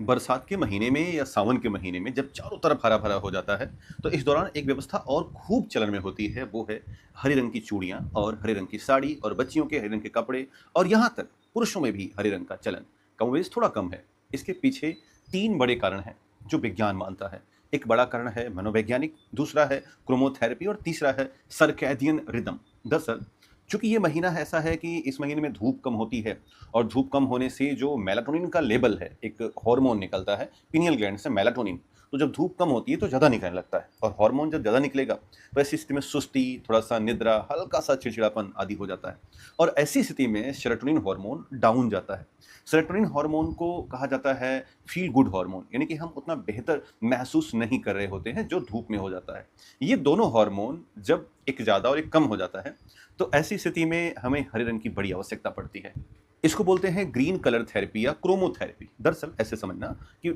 बरसात के महीने में या सावन के महीने में जब चारों तरफ हरा-भरा हो जाता है, तो इस दौरान एक व्यवस्था और खूब चलन में होती है, वो है हरे रंग की चूड़ियाँ और हरे रंग की साड़ी और बच्चियों के हरे रंग के कपड़े और यहाँ तक पुरुषों में भी हरे रंग का चलन कमोबेश थोड़ा कम है। इसके पीछे 3 बड़े कारण हैं, जो विज्ञान मानता है। एक बड़ा कारण है मनोवैज्ञानिक, दूसरा है क्रोमोथेरेपी और तीसरा है सर्कैडियन रिदम। दरअसल, चूँकि ये महीना ऐसा है कि इस महीने में धूप कम होती है और धूप कम होने से जो मेलाटोनिन का लेवल है, एक हार्मोन निकलता है पिनियल ग्लैंड से मेलाटोनिन। तो जब धूप कम होती है तो ज़्यादा निकलने लगता है और हार्मोन जब ज़्यादा निकलेगा तो ऐसी स्थिति में सुस्ती, थोड़ा-सा निद्रा, हल्का-सा चिड़चिड़ापन आदि हो जाता है और ऐसी स्थिति में सेरोटोनिन हार्मोन डाउन जाता है। सेरोटोनिन हार्मोन को कहा जाता है फील गुड हार्मोन, यानी कि हम उतना बेहतर महसूस नहीं कर रहे होते हैं जो धूप में हो जाता है। ये दोनों हार्मोन जब एक ज़्यादा और एक कम हो जाता है तो ऐसी स्थिति में हमें हरे रंग की बड़ी आवश्यकता पड़ती है। इसको बोलते हैं ग्रीन कलर थेरेपी या क्रोमोथेरेपी। दरअसल ऐसे समझना कि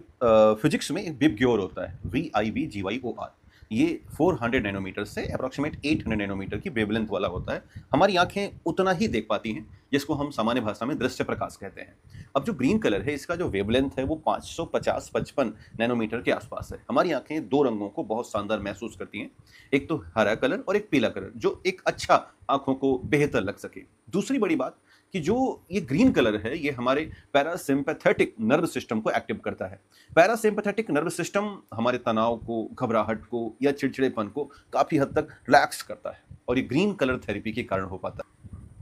फिजिक्स में एक विबग्योर होता है, VIBGYOR। ये 400 नैनोमीटर से अप्रॉक्सिमेट 800 नैनोमीटर की वेवलेंथ वाला होता है। हमारी आंखें उतना ही देख पाती हैं, जिसको हम सामान्य भाषा में दृश्य प्रकाश कहते हैं। अब जो ग्रीन कलर है, इसका जो वेवलेंथ है वो 550-55 नैनोमीटर के आसपास है। हमारी आंखें दो रंगों को बहुत शानदार महसूस करती हैं, एक तो हरा कलर और एक पीला कलर, जो एक अच्छा आंखों को बेहतर लग सके। दूसरी बड़ी बात कि जो ये ग्रीन कलर है, ये हमारे पैरासिम्पैथेटिक नर्व सिस्टम को एक्टिव करता है। पैरासिम्पैथेटिक नर्व सिस्टम हमारे तनाव को, घबराहट को या चिड़चिड़ेपन को काफ़ी हद तक रिलैक्स करता है और ये ग्रीन कलर थेरेपी के कारण हो पाता है।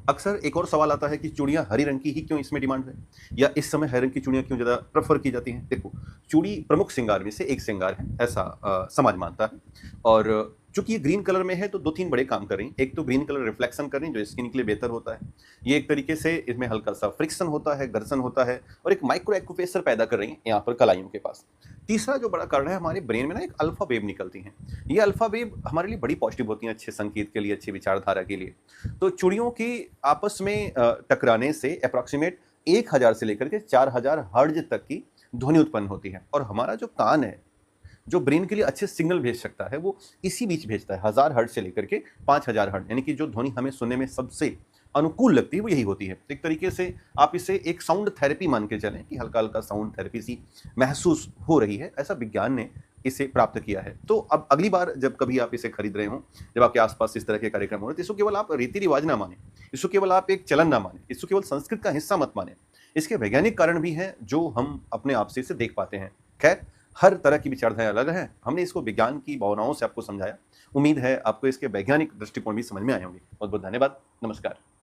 अक्सर एक और सवाल आता है कि चूड़ियाँ हरी रंग की ही क्यों इसमें डिमांड है या इस समय हरे रंग की चूड़ियाँ क्यों ज़्यादा प्रेफर की जाती हैं? देखो, चूड़ी प्रमुख श्रृंगार में से एक श्रृंगार है, ऐसा समाज मानता है और चूँकि ये ग्रीन कलर में है तो 2-3 बड़े काम कर रही हैं। एक तो ग्रीन कलर रिफ्लेक्शन कर रही हैं जो स्किन के लिए बेहतर होता है। ये एक तरीके से इसमें हल्का-सा फ्रिक्शन होता है, घर्षण होता है और एक माइक्रो एक्यूप्रेशर पैदा कर रही हैं यहाँ पर कलाइयों के पास। तीसरा जो बड़ा कारण है, हमारे ब्रेन में ना एक अल्फा वेव निकलती हैं। ये अल्फा वेव हमारे लिए बड़ी पॉजिटिव होती हैं, अच्छे संकेत के लिए, अच्छी विचारधारा के लिए। तो चूड़ियों की आपस में टकराने से एप्रोक्सिमेट 1000 से लेकर के 4000 हर्ट्ज तक की ध्वनि उत्पन्न होती है और हमारा जो कान है, जो ब्रेन के लिए अच्छे सिग्नल भेज सकता है, वो इसी बीच भेजता है। 1000 हर्ट्ज से लेकर के 5000 हर्ट्ज, यानी कि जो ध्वनि हमें सुनने में सबसे अनुकूल लगती है वो यही होती है। तो एक तरीके से आप इसे एक साउंड थेरेपी मान के चलें कि हल्का-हल्का साउंड थेरेपी सी महसूस हो रही है, ऐसा विज्ञान ने इसे प्राप्त किया है। तो अब अगली बार जब कभी आप इसे खरीद रहे हों, जब आपके आस-पास इस तरह के कार्यक्रम हो रहे हैं, तो इसको केवल आप रीति-रिवाज ना मानें, इसको केवल आप एक चलन ना मानें, इसको केवल संस्कृत का हिस्सा मत मानें। इसके वैज्ञानिक कारण भी हैं जो हम अपने आप से इसे देख पाते हैं। खैर, हर तरह की विचारधारा अलग है। हमने इसको विज्ञान की भावनाओं से आपको समझाया। उम्मीद है आपको इसके वैज्ञानिक दृष्टिकोण भी समझ में आए होंगे। बहुत-बहुत धन्यवाद। नमस्कार।